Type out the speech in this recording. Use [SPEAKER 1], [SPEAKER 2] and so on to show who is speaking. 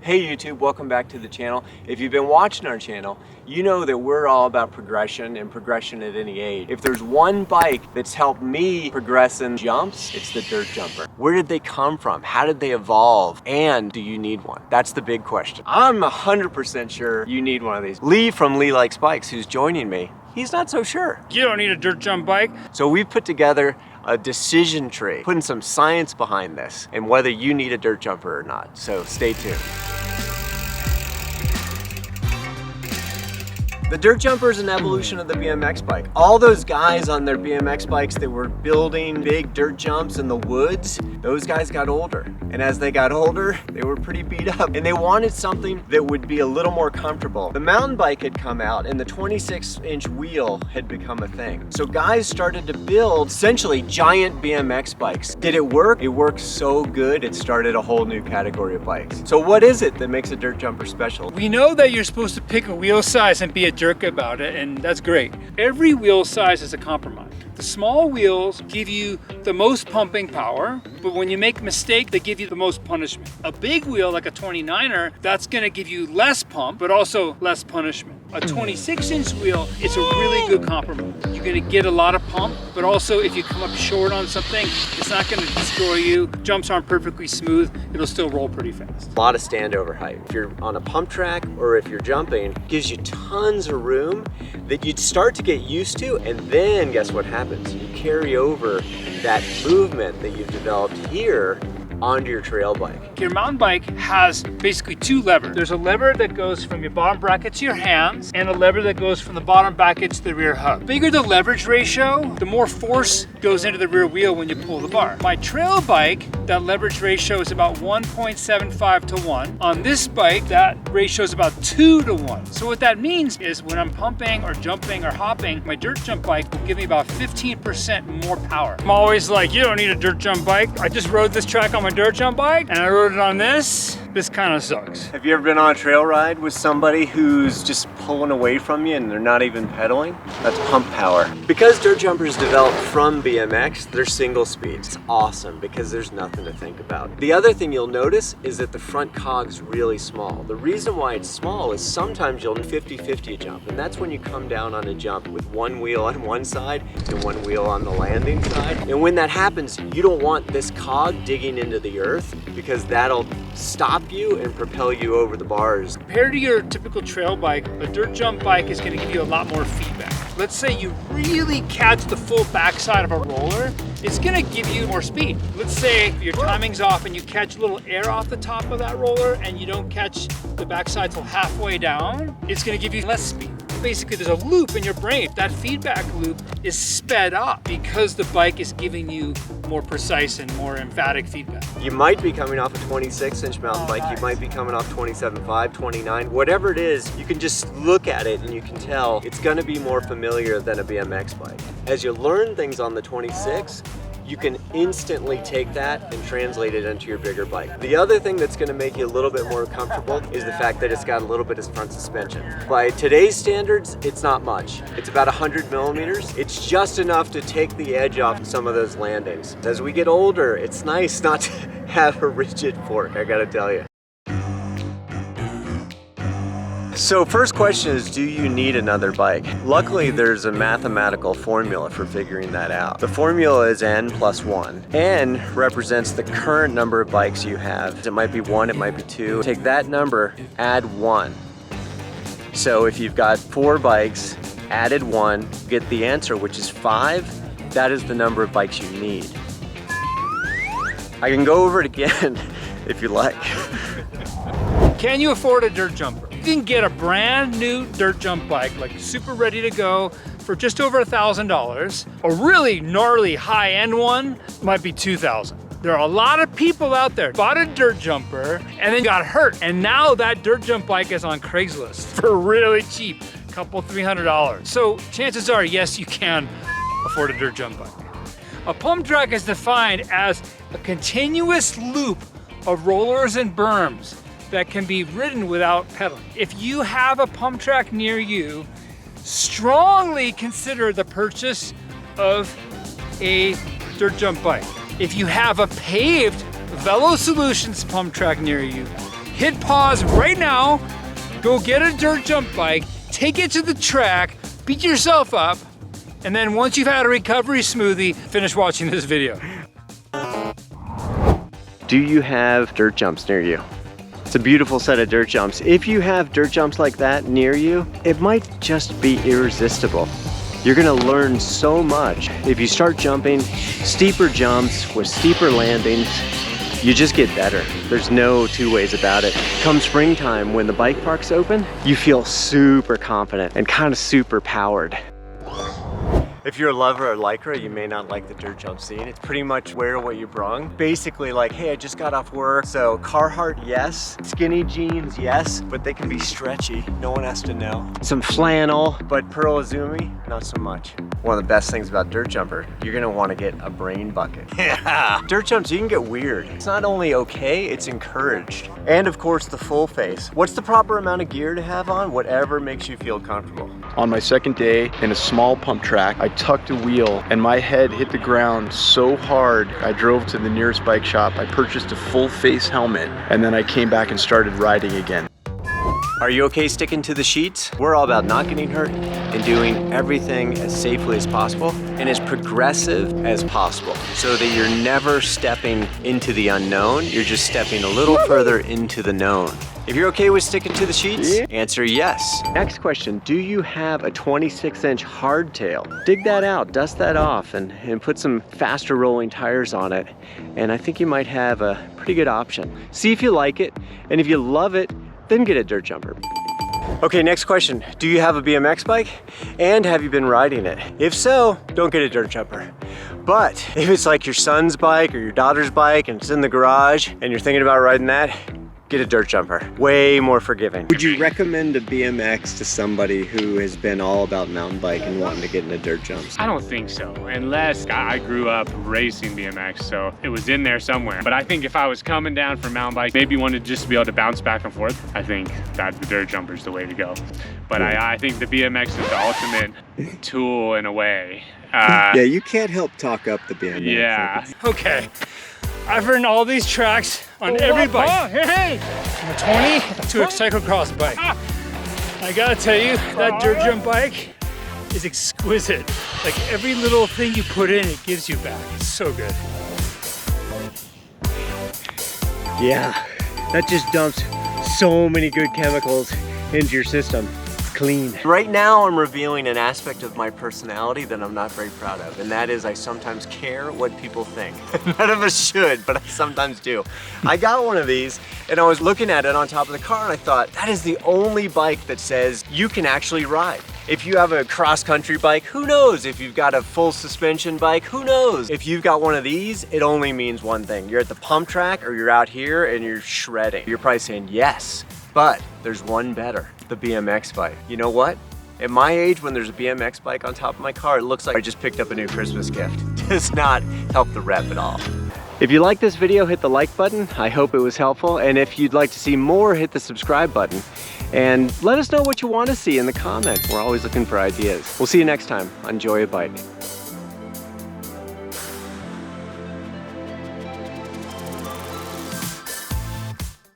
[SPEAKER 1] Hey YouTube, welcome back to the channel. If you've been watching our channel, you know that we're all about progression and progression at any age. If there's one bike that's helped me progress in jumps, it's the Dirt Jumper. Where did they come from? How did they evolve? And do you need one? That's the big question. I'm 100% sure you need one of these. Lee from Lee Likes Bikes, who's joining me, he's not so sure.
[SPEAKER 2] You don't need a dirt jump bike.
[SPEAKER 1] So we've put together a decision tree, putting some science behind this and whether you need a dirt jumper or not. So stay tuned. The Dirt Jumper is an evolution of the BMX bike. All those guys on their BMX bikes that were building big dirt jumps in the woods, those guys got older. And as they got older, they were pretty beat up. And they wanted something that would be a little more comfortable. The mountain bike had come out and the 26-inch wheel had become a thing. So guys started to build essentially giant BMX bikes. Did it work? It worked so good, it started a whole new category of bikes. So what is it that makes a Dirt Jumper special?
[SPEAKER 2] We know that you're supposed to pick a wheel size and be a jerk about it, and that's great. Every wheel size is a compromise. The small wheels give you the most pumping power, but when you make a mistake, they give you the most punishment. A big wheel like a 29er, that's gonna give you less pump, but also less punishment. A 26-inch wheel is a really good compromise. You're gonna get a lot of pump, but also if you come up short on something, it's not gonna destroy you. Jumps aren't perfectly smooth, it'll still roll pretty fast.
[SPEAKER 1] A lot of standover height. If you're on a pump track or if you're jumping, it gives you tons of room that you'd start to get used to, and then guess what happens? You carry over that movement that you've developed here onto your trail bike.
[SPEAKER 2] Your mountain bike has basically two levers. There's a lever that goes from your bottom bracket to your hands and a lever that goes from the bottom bracket to the rear hub. The bigger the leverage ratio, the more force goes into the rear wheel when you pull the bar. My trail bike, that leverage ratio is about 1.75 to 1. On this bike, that ratio is about 2 to 1. So what that means is when I'm pumping or jumping or hopping, my dirt jump bike will give me about 15% more power. I'm always like, you don't need a dirt jump bike. I just rode this track on my dirt jump bike and I rode it on this. This kind of sucks.
[SPEAKER 1] Have you ever been on a trail ride with somebody who's just pulling away from you and they're not even pedaling? That's pump power. Because Dirt Jumpers developed from BMX, they're single speeds. It's awesome because there's nothing to think about. The other thing you'll notice is that the front cog's really small. The reason why it's small is sometimes you'll 50-50 a jump, and that's when you come down on a jump with one wheel on one side and one wheel on the landing side. And when that happens, you don't want this cog digging into the earth because that'll stop you and propel you over the bars.
[SPEAKER 2] Compared to your typical trail bike, a dirt jump bike is going to give you a lot more feedback. Let's say you really catch the full backside of a roller, it's going to give you more speed. Let's say your timing's off and you catch a little air off the top of that roller and you don't catch the backside till halfway down, it's going to give you less speed. Basically, there's a loop in your brain. That feedback loop is sped up because the bike is giving you more precise and more emphatic feedback.
[SPEAKER 1] You might be coming off a 26-inch mountain bike,
[SPEAKER 2] nice.
[SPEAKER 1] You might be coming off 27.5, 29, whatever it is, you can just look at it and you can tell it's gonna be more familiar than a BMX bike. As you learn things on the 26, you can instantly take that and translate it into your bigger bike. The other thing that's gonna make you a little bit more comfortable is the fact that it's got a little bit of front suspension. By today's standards, it's not much. It's about 100 millimeters. It's just enough to take the edge off some of those landings. As we get older, it's nice not to have a rigid fork, I gotta tell you. So first question is, do you need another bike? Luckily, there's a mathematical formula for figuring that out. The formula is N plus 1. N represents the current number of bikes you have. It might be 1, it might be 2. Take that number, add 1. So if you've got 4 bikes, added 1, get the answer, which is 5. That is the number of bikes you need. I can go over it again if you like.
[SPEAKER 2] Can you afford a dirt jumper? You can get a brand new dirt jump bike, like super ready to go, for just over $1,000. A really gnarly high-end one might be $2,000. There are a lot of people out there bought a dirt jumper and then got hurt. And now that dirt jump bike is on Craigslist for really cheap, a couple $300. So chances are, yes, you can afford a dirt jump bike. A pump track is defined as a continuous loop of rollers and berms that can be ridden without pedaling. If you have a pump track near you, strongly consider the purchase of a dirt jump bike. If you have a paved Velo Solutions pump track near you, hit pause right now, go get a dirt jump bike, take it to the track, beat yourself up, and then once you've had a recovery smoothie, finish watching this video.
[SPEAKER 1] Do you have dirt jumps near you? It's a beautiful set of dirt jumps. If you have dirt jumps like that near you, it might just be irresistible. You're gonna learn so much. If you start jumping steeper jumps with steeper landings, you just get better. There's no two ways about it. Come springtime, when the bike park's open, you feel super confident and kind of super powered. If you're a lover of Lycra, you may not like the dirt jump scene. It's pretty much wear what you brung. Basically like, hey, I just got off work. So Carhartt, yes. Skinny jeans, yes. But they can be stretchy. No one has to know. Some flannel, but Pearl Izumi, not so much. One of the best things about dirt jumper, you're gonna wanna get a brain bucket. Yeah. Dirt jumps, you can get weird. It's not only okay, it's encouraged. And of course, the full face. What's the proper amount of gear to have on? Whatever makes you feel comfortable.
[SPEAKER 3] On my second day in a small pump track, I tucked a wheel and my head hit the ground so hard. I drove to the nearest bike shop, I purchased a full face helmet, and then I came back and started riding again.
[SPEAKER 1] Are you okay sticking to the sheets? We're all about not getting hurt and doing everything as safely as possible and as progressive as possible so that you're never stepping into the unknown, you're just stepping a little further into the known. If you're okay with sticking to the sheets, answer yes. Next question, do you have a 26-inch hardtail? Dig that out, dust that off, and put some faster rolling tires on it. And I think you might have a pretty good option. See if you like it, and if you love it, then get a dirt jumper. Okay, next question. Do you have a BMX bike? And have you been riding it? If so, don't get a dirt jumper. But if it's like your son's bike or your daughter's bike and it's in the garage and you're thinking about riding that, get a dirt jumper. Way more forgiving. Would you recommend a BMX to somebody who has been all about mountain bike and wanting to get into dirt jumps?
[SPEAKER 4] I don't think so, unless I grew up racing BMX, so it was in there somewhere. But I think if I was coming down from mountain bike, maybe wanted just to be able to bounce back and forth, I think that the dirt jumper is the way to go. But I think the BMX is the ultimate tool in a way.
[SPEAKER 1] Yeah, you can't help talk up the BMX.
[SPEAKER 4] Yeah.
[SPEAKER 2] Okay, I've ridden all these tracks on every bike. Oh, hey! From a 20 to a cyclocross bike. I gotta tell you, that dirt jump bike is exquisite. Like every little thing you put in, it gives you back. It's so good.
[SPEAKER 1] Yeah, that just dumps so many good chemicals into your system. It's clean. Right now I'm revealing an aspect of my personality that I'm not very proud of, and that is I sometimes care what people think. None of us should, but I sometimes do. I got one of these and I was looking at it on top of the car and I thought, that is the only bike that says you can actually ride. If you have a cross-country bike, who knows? If you've got a full suspension bike, who knows? If you've got one of these, it only means one thing. You're at the pump track or you're out here and you're shredding. You're probably saying yes, but there's one better, the BMX bike. You know what? At my age, when there's a BMX bike on top of my car, it looks like I just picked up a new Christmas gift. Does not help the rep at all. If you like this video, hit the like button. I hope it was helpful. And if you'd like to see more, hit the subscribe button. And let us know what you want to see in the comments. We're always looking for ideas. We'll see you next time on Enjoy a Bike.